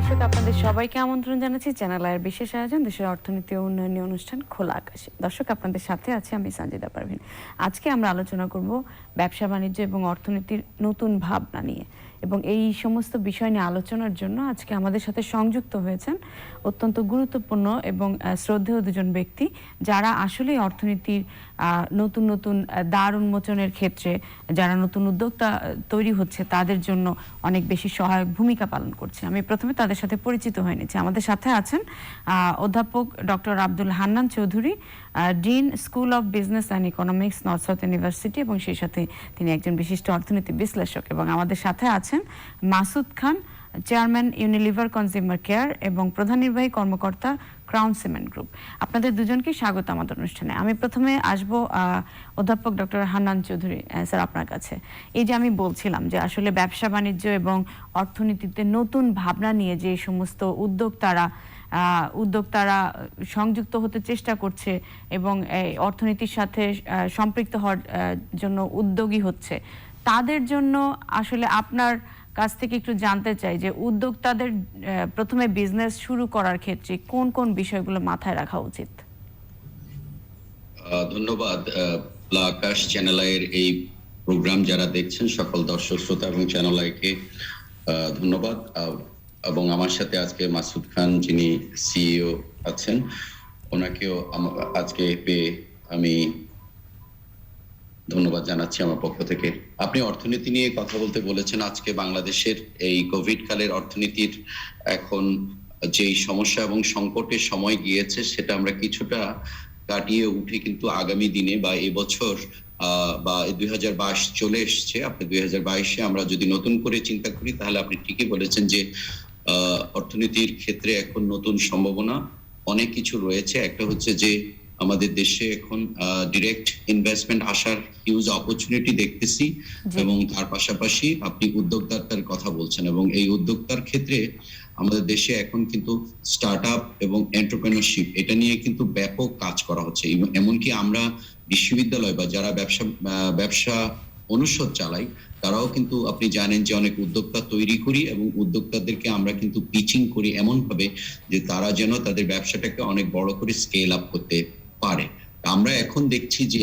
দর্শক আপনাদের সবাইকে আমন্ত্রণ জানাচ্ছি চ্যানেল আয়ের বিশেষ আয়োজন দেশের অর্থনীতি ও উন্নয়নী অনুষ্ঠান খোলা আকাশে। দর্শক আপনাদের সাথে আছি আমি সঞ্জিদা পারভিন। আজকে আমরা আলোচনা করব ব্যবসা বাণিজ্য এবং অর্থনীতির নতুন ভাবনা নিয়ে, এবং এই সমস্ত বিষয় নিয়ে আলোচনার জন্য আজকে আমাদের সাথে সংযুক্ত হয়েছেন অত্যন্ত গুরুত্বপূর্ণ এবং শ্রদ্ধেয় দুজন ব্যক্তি, যারা আসলে অর্থনীতির নতুন নতুন দ্বার উন্মোচনের ক্ষেত্রে, যারা নতুন উদ্যোক্তা তৈরি হচ্ছে তাদের জন্য অনেক বেশি সহায়ক ভূমিকা পালন করছে। আমি প্রথমে তাদের সাথে পরিচিত হয়ে নিচ্ছি। আমাদের সাথে আছেন অধ্যাপক doctor Abdul Hannan Chowdhury, dean school of business and economics, north south university, এবং সেই সাথে তিনি একজন বিশিষ্ট অর্থনীতি বিশ্লেষক। এবং আমাদের সাথে আছেন মাসুদ খান, চেয়ারম্যান ইউনিলিভার কনজিউমার কেয়ার এবং প্রধান নির্বাহী কর্মকর্তা ক্রাউন সিমেন্ট গ্রুপ। আপনাদের দুজনকে স্বাগত আমাদের অনুষ্ঠানে। আমি প্রথমে আসবো অধ্যাপক ডক্টর হান্নান চৌধুরী স্যার, আপনার কাছে। এই যে আমি বলছিলাম যে আসলে ব্যবসা বাণিজ্য এবং অর্থনীতিতে নতুন ভাবনা নিয়ে যে সমস্ত উদ্যোক্তারা সংযুক্ত হতে চেষ্টা করছে এবং অর্থনীতির সাথে সম্পৃক্ত হওয়ার জন্য উদ্যোগী হচ্ছে, তাদের জন্য আসলে আপনার কাছ থেকে একটু জানতে চাই যে উদ্যোক্তাদের প্রথমে বিজনেস শুরু করার ক্ষেত্রে কোন কোন বিষয়গুলো মাথায় রাখা উচিত? ধন্যবাদ। আকাশ চ্যানেল এর এই প্রোগ্রাম যারা দেখছেন সকল দর্শক শ্রোতা এবং চ্যানেল আইকে ধন্যবাদ। এবং আমার সাথে আজকে মাসুদ খান, যিনি সিইও আছেন, ওনাকেও আজকে পেয়ে আমি ধন্যবাদ জানাচ্ছি আমার পক্ষ থেকে। আপনি অর্থনীতি নিয়ে কথা বলতে বলেছেন। আজকে বাংলাদেশের এই কোভিড কালের অর্থনীতির এখন যেই সমস্যা এবং সংকটের সময় গিয়েছে, সেটা আমরা কিছুটা কাটিয়ে উঠে কিন্তু আগামী দিনে বা এবছর বা 2022 চলে এসছে, আপনি 2022-এ আমরা যদি নতুন করে চিন্তা করি, তাহলে আপনি ঠিকই বলেছেন যে অর্থনীতির ক্ষেত্রে এখন নতুন সম্ভাবনা অনেক কিছু রয়েছে। একটা হচ্ছে যে আমাদের দেশে এখন ডিরেক্ট ইনভেস্টমেন্ট আসার হিউজ অপরচুনিটি দেখতেছি, এবং তার পাশাপাশি আপনি উদ্যোক্তার কথা বলছেন, এবং এই উদ্যোক্তার ক্ষেত্রে আমাদের দেশে এখন কিন্তু স্টার্টআপ এবং এন্টারপ্রেনারশিপ এটা নিয়ে কিন্তু ব্যাপক কাজ করা হচ্ছে। এমনকি আমরা বিশ্ববিদ্যালয় বা যারা ব্যবসা অনুষদ চালাই, তারাও কিন্তু আপনি জানেন যে অনেক উদ্যোক্তা তৈরি করি, এবং উদ্যোক্তাদেরকে আমরা কিন্তু পিচিং করি এমন ভাবে যে তারা যেন তাদের ব্যবসাটাকে অনেক বড় করে স্কেল আপ করতে পারে। আমরা এখন দেখছি যে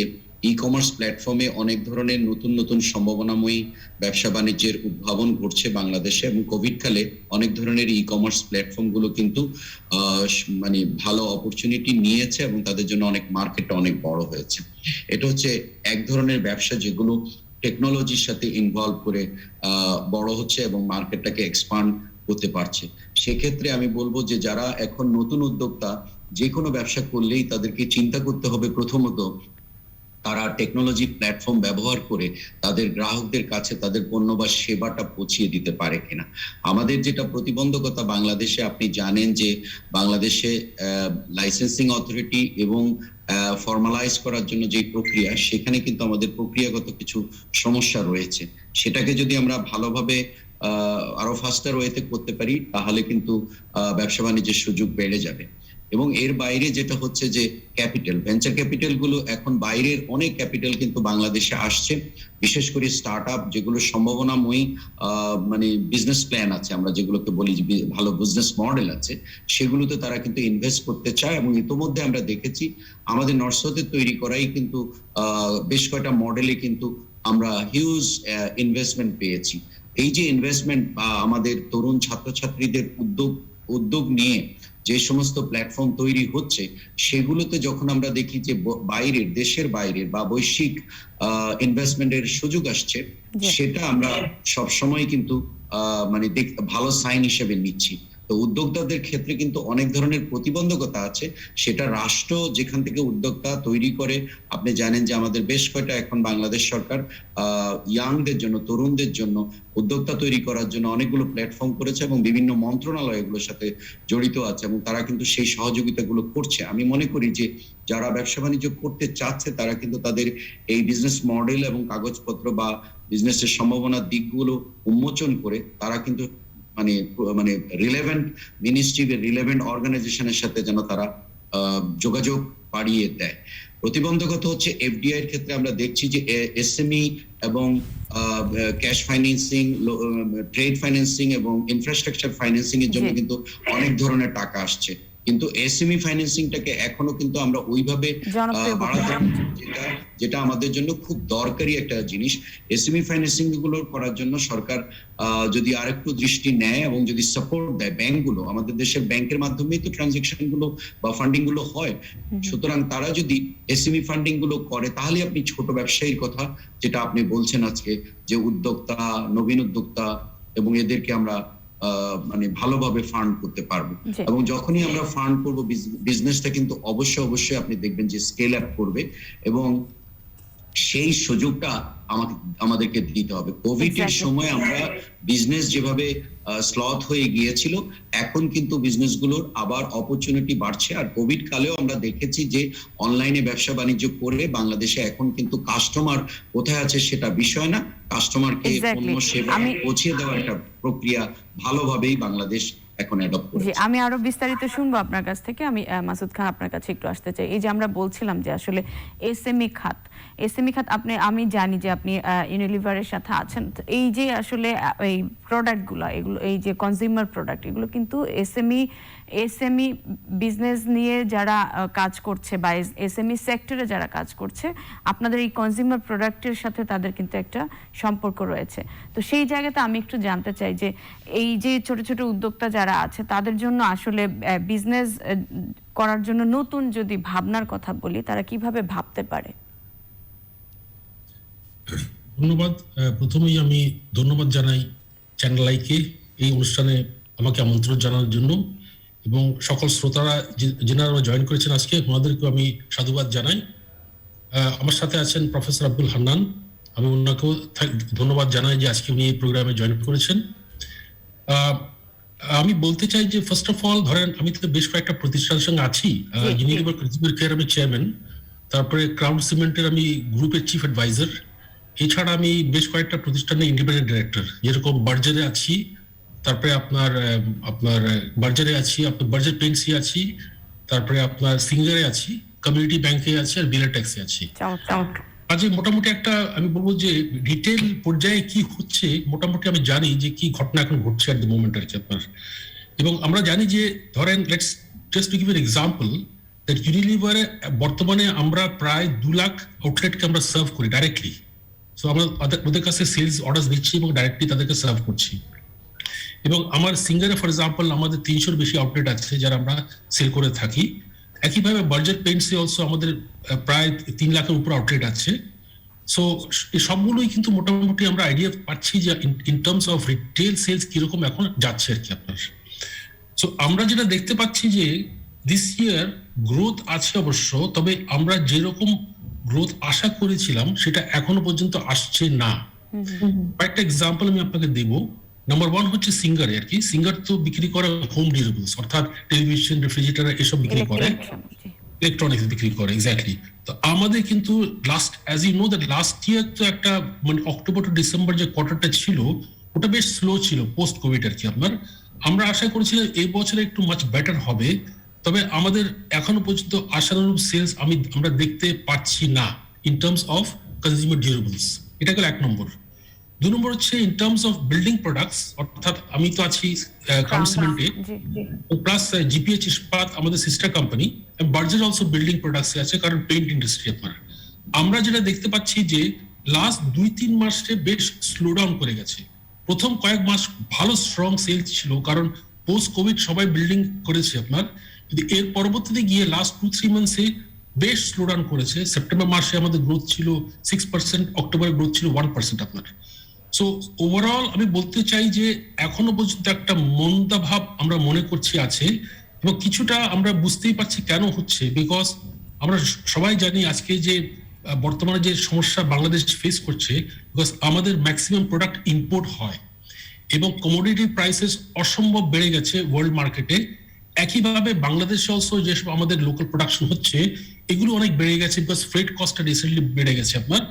ই কমার্স প্ল্যাটফর্মে অনেক ধরনের নতুন নতুন সম্ভাবনাময়ী ব্যবসা বাণিজ্যের উদ্ভাবন ঘটছে বাংলাদেশে, এবং কোভিড কালে অনেক ধরনের ই কমার্স প্ল্যাটফর্ম গুলো কিন্তু মানে ভালো অপরচুনিটি নিয়েছে, এবং তাদের জন্য অনেক মার্কেটটা অনেক বড় হয়েছে। এটা হচ্ছে এক ধরনের ব্যবসা যেগুলো টেকনোলজির সাথে ইনভলভ করে বড় হচ্ছে এবং মার্কেটটাকে এক্সপান্ড করতে পারছে। সেক্ষেত্রে আমি বলবো যে যারা এখন নতুন উদ্যোক্তা, যে কোনো ব্যবসা করলেই তাদেরকে চিন্তা করতে হবে প্রথমত তারা টেকনোলজি প্ল্যাটফর্ম ব্যবহার করে তাদের গ্রাহকদের কাছে তাদের পণ্য বা সেবাটা পৌঁছিয়ে দিতে পারে কিনা। আমাদের যেটা প্রতিবন্ধকতা বাংলাদেশে, আপনি জানেন যে বাংলাদেশে লাইসেন্সিং অথরিটি এবং ফর্মালাইজ করার জন্য যে প্রক্রিয়া, সেখানে কিন্তু আমাদের প্রক্রিয়াগত কিছু সমস্যা রয়েছে। সেটাকে যদি আমরা ভালোভাবে আরো ফাস্টার ওয়েতে করতে পারি, তাহলে কিন্তু ব্যবসা বাণিজ্যের সুযোগ বেড়ে যাবে। এবং এর বাইরে যেটা হচ্ছে যে ক্যাপিটাল, ভেঞ্চার ক্যাপিটাল গুলো, এখন বাইরের অনেক ক্যাপিটাল কিন্তু বাংলাদেশে আসছে, বিশেষ করে স্টার্টআপ যেগুলো সম্ভাবনাময়ী মানে বিজনেস প্ল্যান আছে, আমরা যেগুলোকে বলি ভালো বিজনেস মডেল আছে, সেগুলোতে তারা কিন্তু ইনভেস্ট করতে চায়। এবং ইতোমধ্যে আমরা দেখেছি আমাদের নর্থ সাউথে তৈরি করাই কিন্তু বেশ কয়টা মডেলে কিন্তু আমরা হিউজ ইনভেস্টমেন্ট পেয়েছি। এই যে ইনভেস্টমেন্ট বা আমাদের তরুণ ছাত্রছাত্রীদের উদ্যোগ নিয়ে যে সমস্ত প্ল্যাটফর্ম তৈরি হচ্ছে, সেগুলোতে যখন আমরা দেখি যে বাইরের দেশের বাইরের বা বৈশ্বিক ইনভেস্টমেন্টের সুযোগ আসছে, সেটা আমরা সবসময় কিন্তু মানে ভালো সাইন হিসেবে নিচ্ছি। তো উদ্যোক্তাদের ক্ষেত্রে কিন্তু অনেক ধরনের প্রতিবন্ধকতা আছে। সেটা রাষ্ট্র যেখান থেকে উদ্যোক্তা তৈরি করে, আপনি জানেন যে আমাদের বেশ কয়টা এখন বাংলাদেশ সরকার ইয়াংদের জন্য, তরুণদের জন্য উদ্যোক্তা তৈরি করার জন্য অনেকগুলো প্ল্যাটফর্ম করেছে, এবং বিভিন্ন মন্ত্রণালয় এগুলোর সাথে জড়িত আছে, এবং তারা কিন্তু সেই সহযোগিতাগুলো করছে। আমি মনে করি যে যারা ব্যবসা বাণিজ্য করতে চাচ্ছে, তারা কিন্তু তাদের এই বিজনেস মডেল এবং কাগজপত্র বা বিজনেসের সম্ভাবনার দিকগুলো উন্মোচন করে তারা কিন্তু মানে রিলেভেন্ট মিনিস্ট্রি, রিলেভেন্ট অর্গানাইজেশনের সাথে যেন তারা যোগাযোগ বাড়িয়ে দেয়। প্রতিবন্ধকতা হচ্ছে এফডিআই এর ক্ষেত্রে আমরা দেখছি যে এসএমই এবং ক্যাশ ফাইন্যান্সিং, ট্রেড ফাইন্যান্সিং এবং ইনফ্রাস্ট্রাকচার ফাইন্যান্সিং এর জন্য কিন্তু অনেক ধরনের টাকা আসছে, কিন্তু এসএমই ফাইন্যান্সিংটাকে এখনো কিন্তু আমরা ওইভাবে বাড়াতে, যেটা আমাদের জন্য খুব দরকারি একটা জিনিস। এসএমই ফাইন্যান্সিং গুলো করার জন্য সরকার যদি আরেকটু দৃষ্টি নেয় এবং যদি সাপোর্ট দেয় ব্যাংকগুলো, আমাদের দেশের ব্যাংকের মাধ্যমেই তো ট্রানজেকশন গুলো বা ফান্ডিং গুলো হয়, সুতরাং তারা যদি এসএমই ফান্ডিং গুলো করে তাহলে আপনি ছোট ব্যবসায়ীর কথা যেটা আপনি বলছেন আজকে, যে উদ্যোক্তা, নবীন উদ্যোক্তা, এবং এদেরকে আমরা মানে ভালোভাবে ফান্ড করতে পারবো। এবং যখনই আমরা ফান্ড করব, বিজনেসটা কিন্তু অবশ্যই আপনি দেখবেন যে স্কেল আপ করবে, এবং সেই সুযোগটা আমাদেরকে দিতে হবে। কোভিড এর সময় আমরা বিজনেস যেভাবে স্লথ হয়ে গিয়েছিল, এখন কিন্তু বিজনেস গুলোর আবার অপরচুনিটি বাড়ছে। আর কোভিড কালেও আমরা দেখেছি যে অনলাইনে ব্যবসা বাণিজ্য করে বাংলাদেশে এখন কিন্তু কাস্টমার কোথায় আছে সেটা বিষয় না, কাস্টমারকে পণ্য সেবা পৌঁছে দেওয়ার একটা প্রক্রিয়া ভালোভাবেই বাংলাদেশ এখন অ্যাডপ্ট করেছে। আমি আরো বিস্তারিত শুনবো আপনার কাছ থেকে। আমি মাসুদ খান আপনার কাছে একটু আসতে চাই। এই যে আমরা বলছিলাম যে আসলে এসএমই খাত, আমি জানি যে আপনি ইউনিলিভারের সাথে আছেন, এই যে আসলে এই প্রোডাক্টগুলো, এগুলো এই যে কনজিউমার প্রোডাক্ট, এগুলো কিন্তু এসএমই বিজনেস নিয়ে যারা কাজ করছে বা এসএমই সেক্টরে যারা কাজ করছে, আপনাদের এই কনজিউমার প্রোডাক্টের সাথে তাদের কিন্তু একটা সম্পর্ক রয়েছে। তো সেই জায়গাতে আমি একটু জানতে চাই যে এই যে ছোট ছোট উদ্যোক্তা যারা আছে তাদের জন্য আসলে বিজনেস করার জন্য নতুন যদি ভাবনার কথা বলি, তারা কিভাবে ভাবতে পারে? ধন্যবাদ। প্রথমেই আমি ধন্যবাদ জানাই চ্যানেল আইকে এই অনুষ্ঠানে আমাকে আমন্ত্রণ জানানোর জন্য, এবং সকল শ্রোতারা যারা জয়েন করেছেন আজকে, ওনাদেরকেও আমি সাধুবাদ জানাই। আমার সাথে আছেন প্রফেসর আব্দুল হান্নান, আমি ওনাকেও ধন্যবাদ জানাই যে আজকে উনি এই প্রোগ্রামে জয়েন করেছেন। আমি বলতে চাই যে ফার্স্ট অফ অল, ধরেন আমি তো বেশ কয়েকটা প্রতিষ্ঠানের সঙ্গে আছি। ইউনিলিভার কনজিউমার কেয়ার আমি চেয়ারম্যান, তারপরে ক্রাউন সিমেন্টের আমি গ্রুপের চিফ অ্যাডভাইজার, এছাড়া আমি বেশ কয়েকটা প্রতিষ্ঠানের ইন্ডিপেন্ডেন্ট ডিরেক্টর, যেরকম বার্জারে আছি, তারপরে আপনার বার্জারে আছি, আপনার বার্জার পেন্টসি আছি, তারপরে আপনার সিঙ্গারে আছি, কমিউনিটি ব্যাংকে আছি, আর বিলা ট্যাক্সে আছি। আজ মোটামুটি একটা আমি বলবো যে রিটেল পর্যায়ে কি হচ্ছে, মোটামুটি আমি জানি যে কি ঘটনা এখন ঘটছে এট দ্য মোমেন্ট আর কি আপনার। এবং আমরা জানি যে ধরেন, let's just to give an example, that ইউনিলিভারে বর্তমানে আমরা প্রায় 2 লাখ আউটলেটকে আমরা সার্ভ করি ডাইরেক্টলি। সো আমরা ওদের কাছে সেলস অর্ডার দিচ্ছি এবং ডাইরেক্টলি তাদেরকে সার্ভ করছি। এবং আমার সিঙ্গারে ফর এক্সাম্পল আমাদের 300-র বেশি আউটলেট আছে যারা আমরা সেল করে থাকি। একইভাবে বার্জার পেইন্টসে অলসো আমাদের প্রায় 3 লাখের উপর আউটলেট আছে। সো সবগুলোই কিন্তু মোটামুটি আমরা আইডিয়া পাচ্ছি যে in terms of retail sales কিরকম এখন যাচ্ছে আর কি আপনার। সো আমরা যেটা দেখতে পাচ্ছি যে দিস ইয়ার গ্রোথ আছে অবশ্য, তবে আমরা যেরকম গ্রোথ আশা করেছিলাম সেটা এখনো পর্যন্ত আসছে না। কয়েকটা এক্সাম্পল আমি আপনাকে দেব। নাম্বার 1 হচ্ছে সিঙ্গারে আর কি। সিঙ্গার তো বিক্রি করে হোম ডিউরেবলস, অর্থাৎ টেলিভিশন, রেফ্রিজারেটর এসব বিক্রি করে, ইলেকট্রনিক্স বিক্রি করে। এক্স্যাক্টলি। তো আমাদের কিন্তু as you know that last year তো একটা মানে অক্টোবর টু ডিসেম্বর যে কোয়ার্টারটা ছিল ওটা বেশ স্লো ছিল পোস্ট কোভিড আর কি আপনার। আমরা আশা করেছিলাম এই বছরে একটু মাচ বেটার হবে, তবে আমাদের এখনো পর্যন্ত আশানুরূপ সেলস আমরা দেখতে পাচ্ছি না in terms of consumer durables. এটা গেল 1 নম্বর। 2 নম্বর হচ্ছে in terms of building products, অর্থাৎ আমি তো আছি ক্রাউন সিমেন্টে, প্লাস জিপিএইচ ইস্পাত আমাদের sister company, Berger also building প্রোডাক্টসে আছে, কারণ পেইন্ট ইন্ডাস্ট্রি আপনার। আমরা যেটা দেখতে পাচ্ছি যে লাস্ট 2-3 মাসে বেশ স্লো ডাউন করে গেছে। প্রথম কয়েক মাস ভালো স্ট্রং সেলস ছিল, কারণ পোস্ট কোভিড সবাই বিল্ডিং করেছে আপনার, কিন্তু এর পরবর্তীতে গিয়ে লাস্ট 2-3 মান্থসে বেশ স্লো ডাউন করেছে। সেপ্টেম্বর মাসে আমাদের গ্রোথ ছিল 6%, অক্টোবরে গ্রোথ ছিল 1% আপনার। সো ওভারঅল আমি বলতে চাই যে এখনো পর্যন্ত একটা মন্দা ভাব আমরা মনে করছি আছে, এবং কিছুটা আমরা বুঝতেই পারছি কেন হচ্ছে। বিকজ আমরা সবাই জানি আজকে যে বর্তমানে যে সমস্যা বাংলাদেশ ফেস করছে, বিকজ আমাদের ম্যাক্সিমাম প্রোডাক্ট ইম্পোর্ট হয় এবং কমোডিটি প্রাইসেস অসম্ভব বেড়ে গেছে ওয়ার্ল্ড মার্কেটে। একইভাবে বাংলাদেশে অলসো যেসব আমাদের লোকাল প্রোডাকশন হচ্ছে এগুলো অনেক বেড়ে গেছে, বিকজ ফ্রেট কস্টটা রিসেন্টলি বেড়ে গেছে আপনার।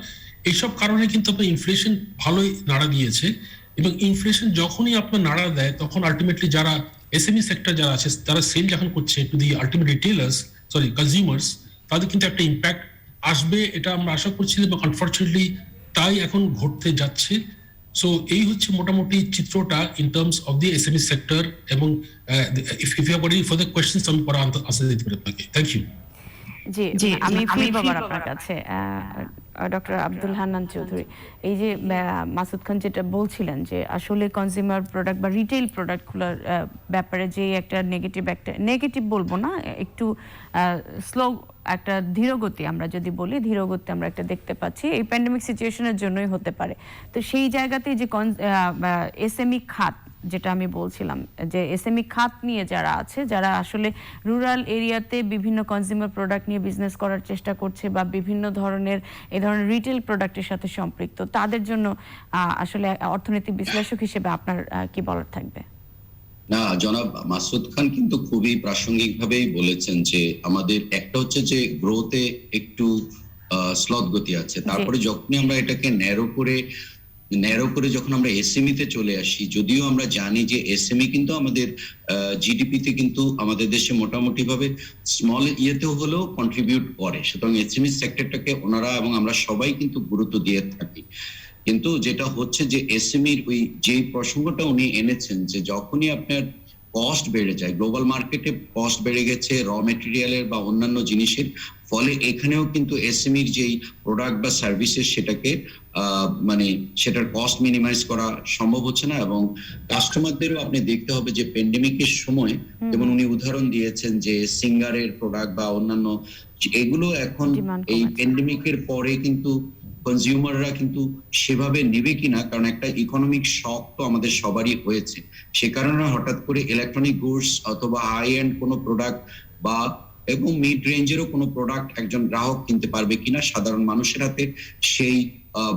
এইসব কারণে কিন্তু আপনার ইনফ্লেশন ভালোই নাড়া দিয়েছে, এবং ইনফ্লেশন যখনই আপনার নাড়া দেয় তখন আলটিমেটলি যারা এসএমই সেক্টর যারা আছে তারা সেল যখন করছে to the ultimate retailers, consumers, তাদের কিন্তু একটা ইম্প্যাক্ট আসবে এটা আমরা আশা করছিলাম, এবং আনফরচুনেটলি তাই এখন ঘটতে যাচ্ছে। সো এই হচ্ছে মোটামুটি চিত্রটা in terms of the SME sector. এবং if you have any further questions আমি পরে আনসার দিতে পারি আপনাকে। Thank you. জি, আমি ফিরব আবার আপনার কাছে। ডক্টর আব্দুল হান্নান চৌধুরী, এই যে মাসুদ খান যেটা বলছিলেন যে আসলে কনজিউমার প্রোডাক্ট বা রিটেল প্রোডাক্টগুলোর ব্যাপারে যে একটা নেগেটিভ বলবো না, একটু স্লো একটা ধীরগতি, আমরা যদি বলি ধীরগতি আমরা একটা দেখতে পাচ্ছি, এই প্যান্ডেমিক সিচুয়েশনের জন্যই হতে পারে। তো সেই জায়গাতে যে এসএমই খাত, যেটা আমি বলছিলাম যে এসএমই খাত নিয়ে যারা আছে, যারা আসলে রুরাল এরিয়াতে বিভিন্ন কনজিউমার প্রোডাক্ট নিয়ে বিজনেস করার চেষ্টা করছে বা বিভিন্ন ধরনের এই ধরনের রিটেল প্রোডাক্টের সাথে সম্পৃক্ত, তাদের জন্য আসলে অর্থনৈতিক বিশ্লেষক হিসেবে আপনার কি বলার থাকবে? না, জনাব মাসুদ খান কিন্তু খুবই প্রাসঙ্গিকভাবেই বলেছেন যে আমাদের একটা হচ্ছে যে গ্রোথে একটু স্লথ গতি আছে। তারপরে যখনই আমরা এটাকে ন্যারো করে যখন আমরা এসএমই তে চলে আসি, যদিও আমরা জানি যে এসএমই কিন্তু আমাদের জিডিপি তে কিন্তু আমাদের দেশে মোটামুটি ভাবে স্মল ইয়েতেও হলেও কন্ট্রিবিউট করে, সুতরাং এসএমই সেক্টরটাকে ওনারা এবং আমরা সবাই কিন্তু গুরুত্ব দিয়ে থাকি। কিন্তু যেটা হচ্ছে যে এসএমইর ওই যে প্রসঙ্গটা উনি এনেছেন যে যখনই আপনার কস্ট বেড়ে যায়, গ্লোবাল মার্কেটে কস্ট বেড়ে গেছে র মেটেরিয়ালের বা অন্যান্য জিনিসের, ফলে এখানেও কিন্তু এসএমইর যেই প্রোডাক্ট বা সার্ভিসেস সেটাকে মানে সেটার কস্ট মিনিমাইজ করা সম্ভব হচ্ছে না। এবং কাস্টমারদেরও আপনি দেখতে হবে যে প্যান্ডেমিকের সময় যেমন উনি উদাহরণ দিয়েছেন যে সিঙ্গারের প্রোডাক্ট বা অন্যান্য এগুলো এখন এই প্যান্ডেমিকের পরে কিন্তু কনজিউমাররা কিন্তু সেভাবে নেবে কিনা, কারণ একটা ইকোনমিক শক তো আমাদের সবারই হয়েছে। সে কারণে হঠাৎ করে ইলেকট্রনিক গুডস অথবা হাই এন্ড কোনো প্রোডাক্ট বা এবং মিড রেঞ্জেরও কোনো প্রোডাক্ট একজন গ্রাহক কিনতে পারবে কিনা, সাধারণ মানুষের হাতে সেই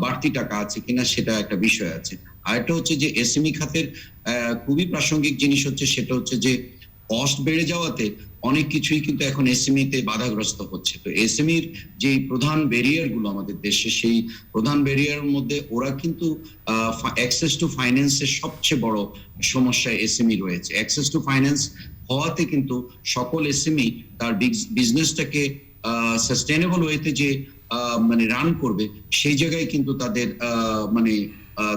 বাড়তি টাকা আছে কিনা, সেটা একটা বিষয় আছে। আর একটা হচ্ছে যে এসএমই খাতের খুবই প্রাসঙ্গিক জিনিস হচ্ছে সেটা হচ্ছে যে কস্ট বেড়ে যাওয়াতে অনেক কিছুই কিন্তু এখন এসএমই তে বাধাগ্রস্ত হচ্ছে। তো এসএমইর যে প্রধান ব্যারিয়ার গুলো আমাদের দেশে, সেই প্রধান ব্যারিয়ারের মধ্যে ওরা কিন্তু অ্যাক্সেস টু ফাইন্যান্সের সবচেয়ে বড় সমস্যা এসএমই রয়েছে। অ্যাক্সেস টু ফাইন্যান্স হওয়াতে কিন্তু সকল এসএমই তার বিজনেসটাকে সাস্টেনেবল ওয়েতে যে মানে রান করবে, সেই জায়গায় কিন্তু তাদের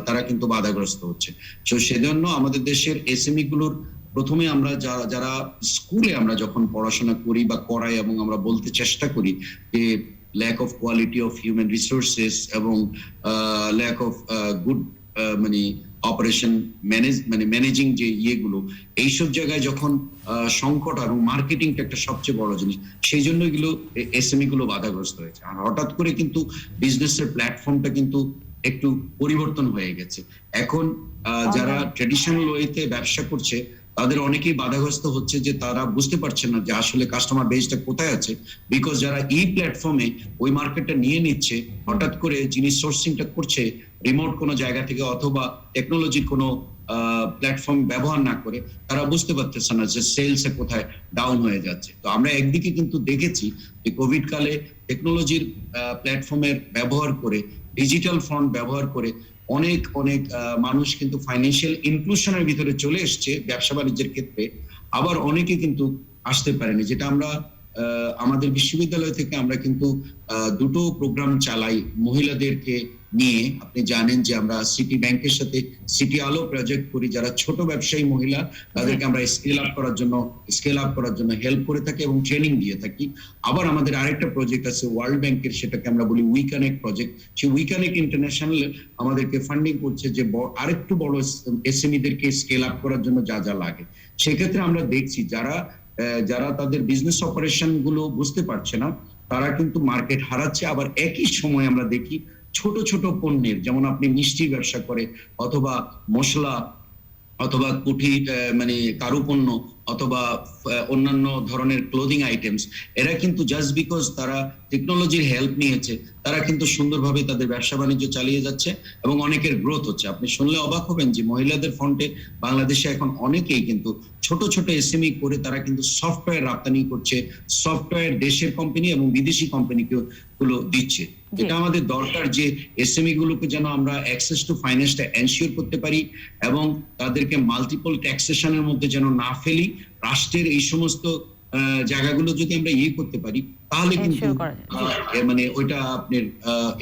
তারা কিন্তু বাধাগ্রস্ত হচ্ছে। তো সেজন্য আমাদের দেশের এসএমই গুলোর প্রথমে আমরা যারা স্কুলে আমরা যখন পড়াশোনা করি বা করাই এবং আমরা বলতে চেষ্টা করি যে lack of quality of human resources এবং ল্যাক অফ গুড মানে অপারেশন ম্যানেজিং যে ইয়েগুলো, এইসব জায়গায় যখন সংকট এবং মার্কেটিংটা একটা সবচেয়ে বড় জিনিস, সেই জন্য এগুলো এসএমই গুলো বাধাগ্রস্ত হয়েছে। আর হঠাৎ করে কিন্তু বিজনেসের প্ল্যাটফর্মটা কিন্তু একটু পরিবর্তন হয়ে গেছে। এখন যারা ট্রেডিশনাল ওয়েতে ব্যবসা করছে তাদের অনেকেই বাধাগ্রস্ত হচ্ছে যে তারা বুঝতে পারছে না যে আসলে কাস্টমার বেসটা কোথায় আছে, বিকজ যারা ই প্ল্যাটফর্মে ওই মার্কেটটা নিয়ে নিচ্ছে, হঠাৎ করে যিনি সোর্সিংটা করছে রিমোট কোনো জায়গা থেকে অথবা টেকনোলজির কোনো প্ল্যাটফর্ম ব্যবহার না করে, তারা বুঝতে পারতেছে না যে সেলসে কোথায় ডাউন হয়ে যাচ্ছে। তো আমরা একদিকে কিন্তু দেখেছি যে কোভিড কালে টেকনোলজির প্ল্যাটফর্মের ব্যবহার করে, ডিজিটাল ফ্রন্ট ব্যবহার করে অনেক মানুষ কিন্তু ফাইন্যান্সিয়াল ইনক্লুশনের ভিতরে চলে এসছে ব্যবসা বাণিজ্যের ক্ষেত্রে। আবার অনেকে কিন্তু আসতে পারেনি, যেটা আমরা আমাদের বিশ্ববিদ্যালয় থেকে আমরা কিন্তু দুটো প্রোগ্রাম চালাই মহিলাদেরকে নিয়ে। আপনি জানেন যে আমরা সিটি ব্যাংকের সাথে সিটি আলো প্রজেক্ট করি, যারা ছোট ব্যবসায়ী মহিলা তাদেরকে আমরা স্কেল আপ করার জন্য হেল্প করে থাকি এবং ট্রেনিং দিয়ে থাকি। আবার আমাদের আরেকটা প্রজেক্ট আছে ওয়ার্ল্ড ব্যাংকের, সেটাকে আমরা বলি উই কানেক্ট প্রজেক্ট। সেই উই কানেক্ট ইন্টারন্যাশনাল আমাদেরকে ফান্ডিং করছে যে আরেকটু বড় এসএমইদেরকে স্কেল আপ করার জন্য যা যা লাগে। সেক্ষেত্রে আমরা দেখছি যারা তাদের বিজনেস অপারেশন গুলো বুঝতে পারছে না, তারা কিন্তু মার্কেট হারাচ্ছে। আবার একই সময় আমরা দেখি ছোট ছোট পণ্যের, যেমন আপনি মিষ্টির ব্যবসা করে অথবা মশলা অথবা কুঠির কারুপণ্য অথবা অন্যান্য ধরনের ক্লোদিং আইটেমস, এরা কিন্তু জাস্ট বিকজ তারা টেকনোলজির হেল্প নিয়েছে, তারা কিন্তু সুন্দরভাবে তাদের ব্যবসা বাণিজ্য চালিয়ে যাচ্ছে এবং অনেকের গ্রোথ হচ্ছে। আপনি শুনলে অবাক হবেন যে মহিলাদের ফ্রন্টে বাংলাদেশে এখন অনেকেই কিন্তু ছোট ছোট এসএমই করে তারা কিন্তু সফটওয়্যার রপ্তানি করছে, সফটওয়্যার দেশের কোম্পানি এবং বিদেশি কোম্পানিগুলো দিচ্ছে। এটা আমাদের দরকার যে এসএমই গুলোকে যেন আমরা অ্যাক্সেস টু ফাইন্যান্সটা এনশিওর করতে পারি এবং তাদেরকে মাল্টিপল ট্যাক্সেশনের মধ্যে যেন না ফেলি। রাষ্ট্রের এই সমস্ত জায়গাগুলো যদি আমরা করতে পারি, তাহলে কিন্তু Ensure করা যায়। মানে ওইটা আপনার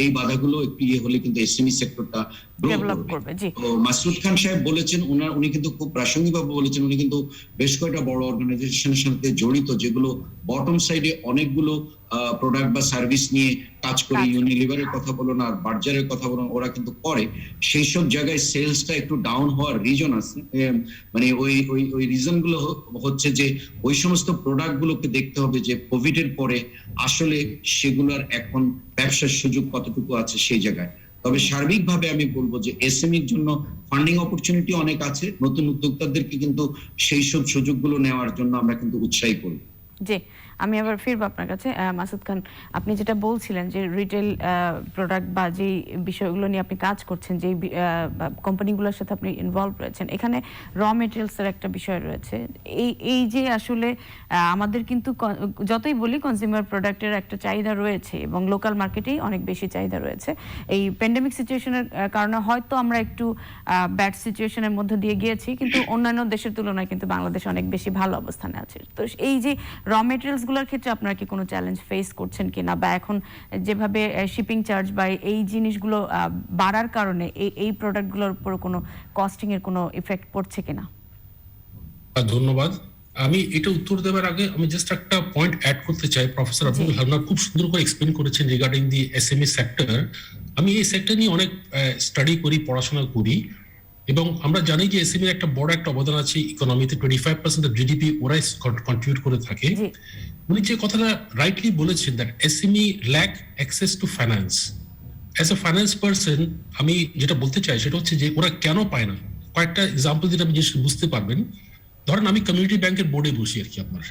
এই বাধাগুলো একটু ইয়ে হলে কিন্তু এসএমই সেক্টরটা গ্রো ডেভেলপ করবে। করবে, জি। তো মাসুদ খান সাহেব বলেছেন, উনি কিন্তু খুব প্রাসঙ্গিকভাবে বলেছেন, উনি কিন্তু বেশ কয়েকটা বড় অর্গানাইজেশনের সাথে জড়িত, যেগুলো বটম সাইডে অনেকগুলো প্রোডাক্ট বা সার্ভিস নিয়ে কাজ করে। ইউনিলিভারের কথা বলুন আর বার্জারের কথা বলুন, ওরা কিন্তু করে। সেই সব জায়গায় সেলসটা একটু ডাউন হওয়ার রিজন আছে। মানে ওই রিজন গুলো হচ্ছে যে ওই সমস্ত প্রোডাক্ট গুলোকে দেখতে হবে যে কোভিড এর পরে আসলে সেগুলোর এখন ব্যবসার সুযোগ কতটুকু আছে সেই জায়গায়। তবে সার্বিকভাবে আমি বলবো যে এসএমইর জন্য ফান্ডিং অপরচুনিটি অনেক আছে। নতুন উদ্যোক্তাদেরকে কিন্তু সেই সব সুযোগগুলো নেওয়ার জন্য আমরা কিন্তু উৎসাহী করব। জি, আমি আবার ফিরবো আপনার কাছে। মাসুদ খান, আপনি যেটা বলছিলেন যে রিটেল প্রোডাক্ট বা যে বিষয়গুলো নিয়ে আপনি কাজ করছেন, যে কোম্পানিগুলোর সাথে আপনি ইনভলভ রয়েছেন, এখানে র মেটেরিয়ালস এর একটা বিষয় রয়েছে। এই যে আসলে আমাদের কিন্তু যতই বলি কনজিউমার প্রোডাক্টের একটা চাহিদা রয়েছে এবং লোকাল মার্কেটেই অনেক বেশি চাহিদা রয়েছে। এই প্যান্ডেমিক সিচুয়েশনের কারণে হয়তো আমরা একটু ব্যাড সিচুয়েশনের মধ্যে দিয়ে গিয়েছি, কিন্তু অন্যান্য দেশের তুলনায় কিন্তু বাংলাদেশ অনেক বেশি ভালো অবস্থানে আছে। তো এই যে র মেটেরিয়ালস গুলোর ক্ষেত্রে আপনারা কি কোনো চ্যালেঞ্জ ফেস করছেন কিনা, বা এখন যেভাবে শিপিং চার্জ বা এই জিনিসগুলো বাড়ার কারণে এই প্রোডাক্টগুলোর উপর কোনো কস্টিং এর কোনো ইফেক্ট পড়ছে কিনা? ধন্যবাদ। আমি এটা উত্তর দেওয়ার আগে আমি জাস্ট একটা পয়েন্ট অ্যাড করতে চাই। প্রফেসর আব্দুল হান্নান খুব সুন্দর করে এক্সপ্লেন করেছেন রিগার্ডিং দি এসএমই সেক্টর। আমি এই সেক্টর নিয়ে অনেক স্টাডি করি, পড়াশোনা করি, এবং আমরা জানি যে এসএমই একটা বড় একটা অবদান আছে ইকোনমিতে। 25% অফ জিডিপি ওরাই কন্ট্রিবিউট করে থাকে। উনি যে কথাটা রাইটলি বলেছেন, that SME lack access to finance. As a finance person আমি যেটা বলতে চাই সেটা হচ্ছে যে ওরা কেন পায় না। কয়েকটা এক্সাম্পল যেটা আপনি বুঝতে পারবেন। ধরেন আমি কমিউনিটি ব্যাংকের বোর্ডে বসি আর কি আপনার,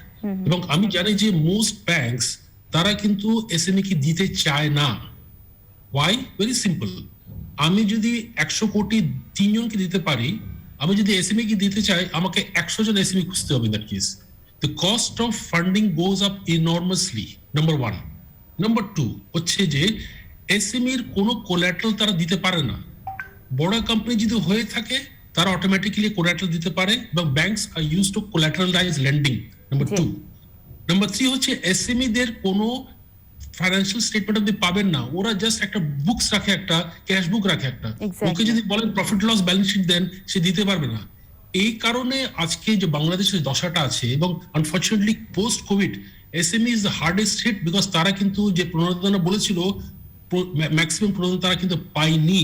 এবং আমি জানি যে মোস্ট ব্যাংকস তারা কিন্তু এসএমই কি দিতে চায় না। ওয়াই? Very simple. আমি যদি 100 কোটি 3 জনকে দিতে পারি, আমি যদি এসএমই কি দিতে চাই, আমাকে 100 জন এসএমই খুঁজতে হবে। In that case the cost of funding goes up enormously, number 1. Number 2 হচ্ছে যে এসএমই এর কোনো কোল্যাটারাল তারা দিতে পারে না। বড় কোম্পানি যদি হয়ে থাকে তারা অটোমেটিক্যালি কোল্যাটারাল দিতে পারে, এবং banks are used to collateralize lending. Number 2। Number 3 হচ্ছে এসএমই দের কোনো ফাইন্যান্সিয়াল স্টেটমেন্ট আপনি পাবেন না। ওরা জাস্ট একটা বুকস রাখে, একটা ক্যাশ বুক রাখে একটা। ওকে যদি বলেন প্রফিট লস ব্যালেন্স শিট দেন, সে দিতে পারবে না। এই কারণে আজকে যে বাংলাদেশের দশাটা আছে, এবং unfortunately post COVID SME is the hardest hit, because তারা কিন্তু যে প্রণোদনা বলেছিল ম্যাক্সিমাম প্রণোদনা তারা কিন্তু পায়নি।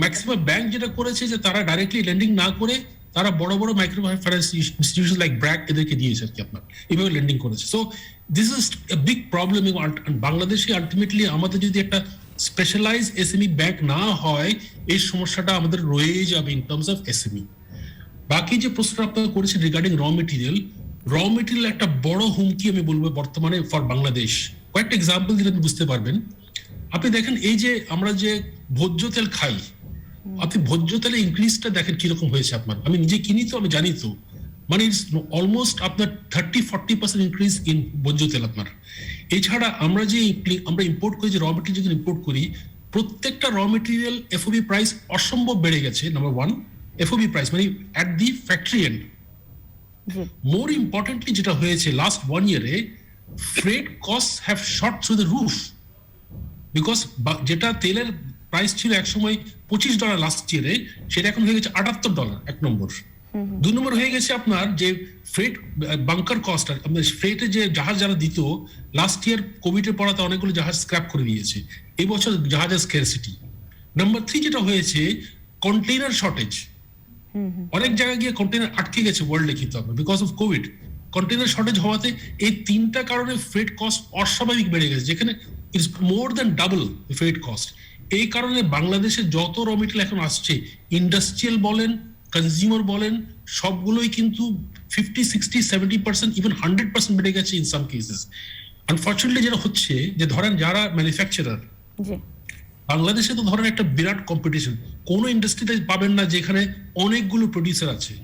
ম্যাক্সিমাম ব্যাংক যেটা করেছে যে তারা ডাইরেক্টলি লেন্ডিং না করে তারা বড় বড় micro finance institution like BRAC এদেরকে দিয়েছে আর কি আপনার, এইভাবে লেন্ডিং করেছে। So this is a big problem. বাংলাদেশে আলটিমেটলি আমাদের যদি একটা স্পেশালাইজ এসএমই ব্যাংক না হয়, এই সমস্যাটা আমাদের রয়ে যাবে ইন টার্মস অফ এসএমই। বাকি যে প্রশ্নটা আপনারা করেছেন রিগার্ডিং র মেটেরিয়াল একটা বড় হুমকি আমি বলবো বর্তমানে ফর বাংলাদেশ। কয়েকটা এক্সাম্পল দিলে আপনি বুঝতে পারবেন। আপনি দেখেন এই যে আমরা যে ভোজ্য তেল খাই, আপনি ভোজ্য তেলের ইনক্রিজটা দেখেন কিরকম হয়েছে আপনার। আমি নিজে কিনি তো, আমি জানি তো, মানে ইটস অলমোস্ট আপনার 30-40% ইনক্রিজ ইন ভোজ্য তেল আপনার। এছাড়া আমরা ইম্পোর্ট করি, যে র মেটেরিয়াল যদি ইম্পোর্ট করি, প্রত্যেকটা র মেটেরিয়াল এফওবি প্রাইস অসম্ভব বেড়ে গেছে। নাম্বার 1, এফওবি প্রাইস মানে at the factory end. More importantly যেটা হয়েছে লাস্ট 1 ইয়ারে, freight cost have shot through the roof, because যেটা তেলের প্রাইস ছিল একসময় $25 লাস্ট ইয়ারে, সেটা এখন হয়ে গেছে $78 এক নম্বর। 2 নম্বর হয়ে গেছে আপনার যে ফ্রেট বাংকার কস্ট, আপনার ফ্রেটে যে জাহাজ যারা দিত, লাস্ট ইয়ার কোভিডের পড়াতে অনেকগুলো জাহাজ স্ক্র্যাপ করে দিয়েছে। এই বছর জাহাজের স্কেরসিটি। নাম্বার 3 যেটা হয়েছে, কন্টেইনার শর্টেজ। অনেক জায়গায় গিয়ে কন্টেইনার আটকে গেছে ওয়ার্ল্ডে কিন্তু আপনার, because of Covid. Container shortage হওয়াতে এই 3টা কারণে ফ্রেট কস্ট অস্বাভাবিক বেড়ে গেছে, যেখানে it's more than double freight cost. এই কারণে বাংলাদেশে যত র মেটেরিয়াল এখন আসছে, ইন্ডাস্ট্রিয়াল বলেন, কনজিউমার বলেন, সবগুলোই কিন্তু 50-60-70%, ইভেন 100% বেড়ে গেছে ইন সাম কেসেস। আনফরচুনেটলি যেটা হচ্ছে যে ধরেন যারা ম্যানুফ্যাকচারার, বাংলাদেশে তো ধরেন একটা বিরাট কম্পিটিশন, কোন ইন্ডাস্ট্রিতে পাবেন না যেখানে অনেকগুলো প্রডিউসার আছে।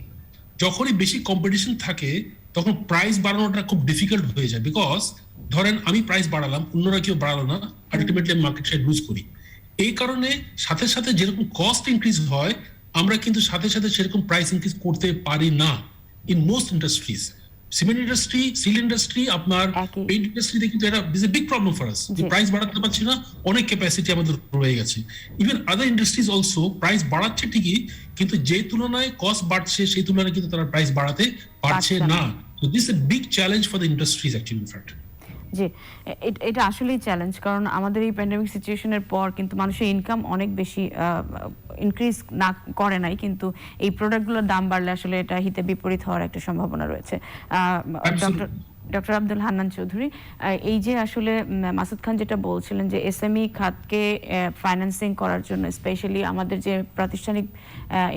যখনই বেশি কম্পিটিশন থাকে তখন প্রাইস বাড়ানোটা খুব ডিফিকাল্ট হয়ে যায়, বিকজ ধরেন আমি প্রাইস বাড়ালাম, অন্যরা কেউ বাড়ালো না, আলটিমেটলি আমি মার্কেট শেয়ার লুজ করি। এই কারণে সাথে সাথে যেরকম কস্ট ইনক্রিজ হয়, আমরা কিন্তু সাথে সাথে সেরকম প্রাইস ইনক্রিজ করতে পারি না in most industries. Cement industry, still industry, আপনার একই। পেইন্ট ইন্ডাস্ট্রিতে কিন্তু এটা is a big problem for us. G. Price বাড়াতে পারছি না, অনেক ক্যাপাসিটি আমাদের রয়ে গেছে। ইভেন আদার ইন্ডাস্ট্রিজ অলসো প্রাইস বাড়াচ্ছে ঠিকই, কিন্তু যে তুলনায় কস্ট বাড়ছে সেই তুলনায় কিন্তু তারা প্রাইস বাড়াতে পারছে পারছে না। না। So this is a big challenge for the industries actually in fact. জি, এটা আসলেই চ্যালেঞ্জ, কারণ আমাদের এই প্যান্ডেমিক সিচুয়েশনের পর কিন্তু মানুষের ইনকাম অনেক বেশি ইনক্রিজ না করে নাই, কিন্তু এই প্রোডাক্টগুলোর দাম বাড়লে আসলে এটা হিতে বিপরীত হওয়ার একটা সম্ভাবনা রয়েছে। ডক্টর আব্দুল হান্নান চৌধুরী, এই যে আসলে মাসুদ খান যেটা বলছিলেন যে এসএমই খাতকে ফাইন্যান্সিং করার জন্য স্পেশালি আমাদের যে প্রাতিষ্ঠানিক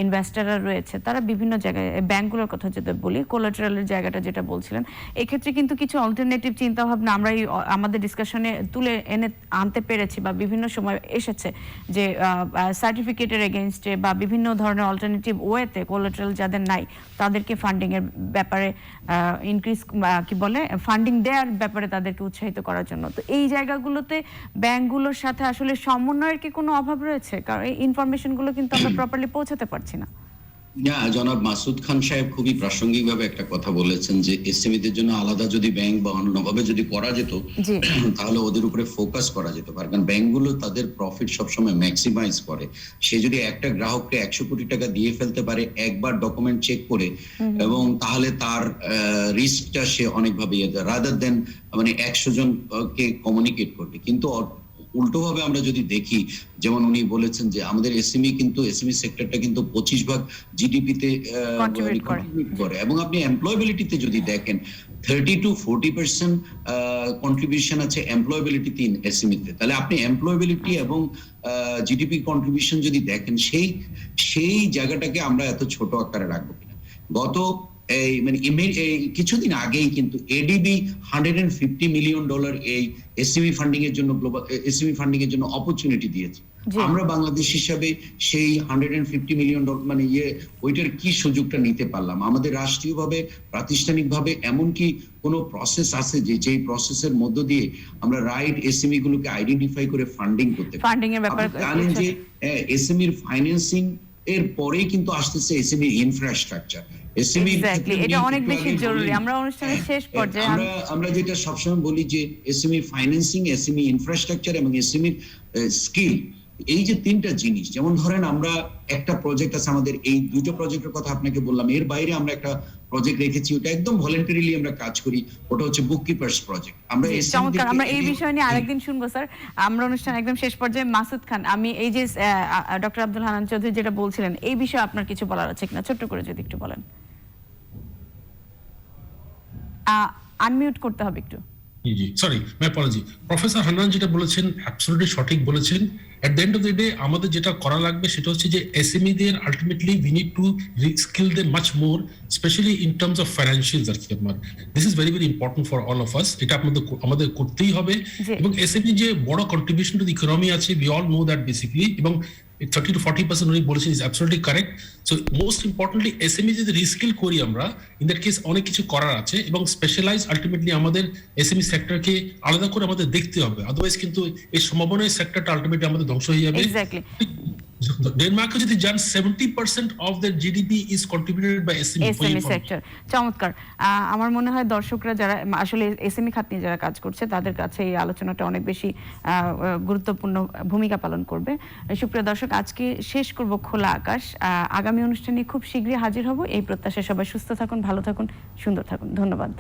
ইনভেস্টররা রয়েছে তারা বিভিন্ন জায়গায়, ব্যাংকগুলোর কথা যেটা বলি, কোলাটেরালের জায়গাটা যেটা বলছিলেন, এক্ষেত্রে কিন্তু কিছু অল্টারনেটিভ চিন্তা ভাবনা আমরা আমাদের ডিসকাশনে তুলে আনতে পেরেছি বা বিভিন্ন সময় এসেছে যে সার্টিফিকেটের এগেইনস্টে বা বিভিন্ন ধরনের অল্টারনেটিভ ওয়েতে কোলাটেরাল যাদের নাই তাদেরকে ফান্ডিং এর ব্যাপারে ইনক্রিজ কি বলে ফান্ডিং দেওয়ার ব্যাপারে তাদেরকে উৎসাহিত করার জন্য। তো এই জায়গাগুলোতে ব্যাংকগুলোর সাথে আসলে সমন্বয়ের কি কোনো অভাব রয়েছে? কারণ এই ইনফরমেশনগুলো কিন্তু আমরা প্রপারলি পৌঁছাতে পারছি না। না, জনাব মাসুদ খান সাহেব খুবই প্রাসঙ্গিকভাবে একটা কথা বলেছেন যে এসএমইদের জন্য আলাদা যদি ব্যাংক বা অন্যভাবে যদি করা যেত জি। তাহলে ওদের উপরে ফোকাস করা যেত পারে। কারণ ব্যাংকগুলো তাদের প্রফিট সবসময় ম্যাক্সিমাইজ করে। সে যদি একটা গ্রাহককে 100 কোটি টাকা দিয়ে ফেলতে পারে একবার ডকুমেন্ট চেক করে, এবং তাহলে তার রিস্কটা সে অনেকভাবে রাদার দেন মানে 100 জনকে কমিউনিকেট করবে। কিন্তু উল্টোভাবে আমরা যদি দেখি, যেমন উনি বলেছেন যে আমাদের এসএমই সেক্টরটা কিন্তু 25% জিডিপিতে Contribute করে। কন্ট্রিবিউট করে, এবং আপনি এমপ্লয়েবিলিটিতে যদি দেখেন 30 to 40% কন্ট্রিবিউশন আছে এমপ্লয়েবিলিটিতে ইন এসএমইতে। তাহলে আপনি এমপ্লয়েবিলিটি এবং জিডিপি কন্ট্রিবিউশন যদি দেখেন সেই জায়গাটাকে আমরা এত ছোট আকারে রাখবো কিনা। গত কিছুদিন আগেই কিন্তু এডিবি $150 মিলিয়ন এই এসএমই ফান্ডিং এর জন্য এসএমই ফান্ডিং এর জন্য অপরচুনিটি দিয়েছে। আমরা বাংলাদেশ হিসাবে সেই $150 মিলিয়ন মানে ওইটার কি সুযোগটা নিতে পারলাম? আমাদের রাষ্ট্রীয়ভাবে প্রাতিষ্ঠানিকভাবে এমন কি কোনো প্রসেস আছে যে প্রসেসের মধ্য দিয়ে আমরা রাইট এসএমই গুলোকে আইডেন্টিফাই করে ফান্ডিং করতে পারি? ফান্ডিং এর ব্যাপারে জানেন যে এসএমইর ফাইন্যান্সিং এর পরেই কিন্তু আসতেছে এসএমই ইনফ্রাস্ট্রাকচার। এক্স্যাক্টলি, এটা অনেক বেশি জরুরি। আমরা অনুষ্ঠানের শেষ পর্যায়ে আমরা যেটা সবসময় বলি যে এসএমই ফাইন্যান্সিং, এসএমই ইনফ্রাস্ট্রাকচার এবং এসএমই স্কিল, এই যে তিনটা জিনিস, যেমন ধরেন আমরা একটা প্রজেক্ট আছে আমাদের, এই দুটো প্রজেক্টের কথা আপনাকে বললাম, এর বাইরে আমরা একটা প্রজেক্ট রেখেছি, ওটা একদম ভলান্টারিলি আমরা কাজ করি, ওটা হচ্ছে বুককিপার্স প্রজেক্ট। চমৎকার, আমরা এই বিষয় নিয়ে আরেকদিন শুনবো স্যার। আমরা অনুষ্ঠান একদম শেষ পর্যায়ে মাসুদ খান, আমি এই যে ডক্টর আব্দুল হান্নান চৌধুরী যেটা বলছিলেন এই বিষয়ে আপনার কিছু বলার আছে কিনা ছোট্ট করে যদি একটু বলেন। আনমিউট করতে হবে একটু। জি, sorry, my apology. Professor Hannan যেটা বলেছেন অ্যাবসলিউটলি সঠিক বলেছেন। At the end of the day আমাদের যেটা করা লাগবে সেটা হচ্ছে যে এসএমই দের ultimately we need to reskill them much more, specially in terms of financials আর কি। আমার this is very very important for all of us. এটা আমাদের করতেই হবে। এবং এসএমই যে বড় কন্ট্রিবিউশন টু দ্য ইকোনমি আছে, we all know that basically, এবং 30 to 40% উনি বলেছেন is absolutely correct. So most importantly SME যদি রিস্কিল করি আমরা, ইন দ্যাট কেস অনেক কিছু করার আছে, এবং স্পেশালাইজ আলটিমেটলি আমাদের এসএমই সেক্টরকে আলাদা করে আমাদের দেখতে হবে। আদারওয়াইজ কিন্তু এই সম্ভাবনায় সেক্টরটা আলটিমেটলি আমাদের ধ্বংস হয়ে যাবে। এক্স্যাক্টলি। ডেনমার্কে যদি যান 70% of the GDP is contributed by SME sector. চমৎকার। আমার মনে হয় দর্শকরা যারা আসলে এসএমই খাত নিয়ে যারা কাজ করছে তাদের কাছে এই আলোচনাটা অনেক বেশি গুরুত্বপূর্ণ ভূমিকা পালন করবে। সুপ্রিয় দর্শক, আজকে শেষ করব খোলা আকাশ। আগামী অনুষ্ঠানে খুব শীঘ্রই হাজির হব এই প্রত্যাশায় সবাই সুস্থ থাকুন, ভালো থাকুন, সুন্দর থাকুন। ধন্যবাদ।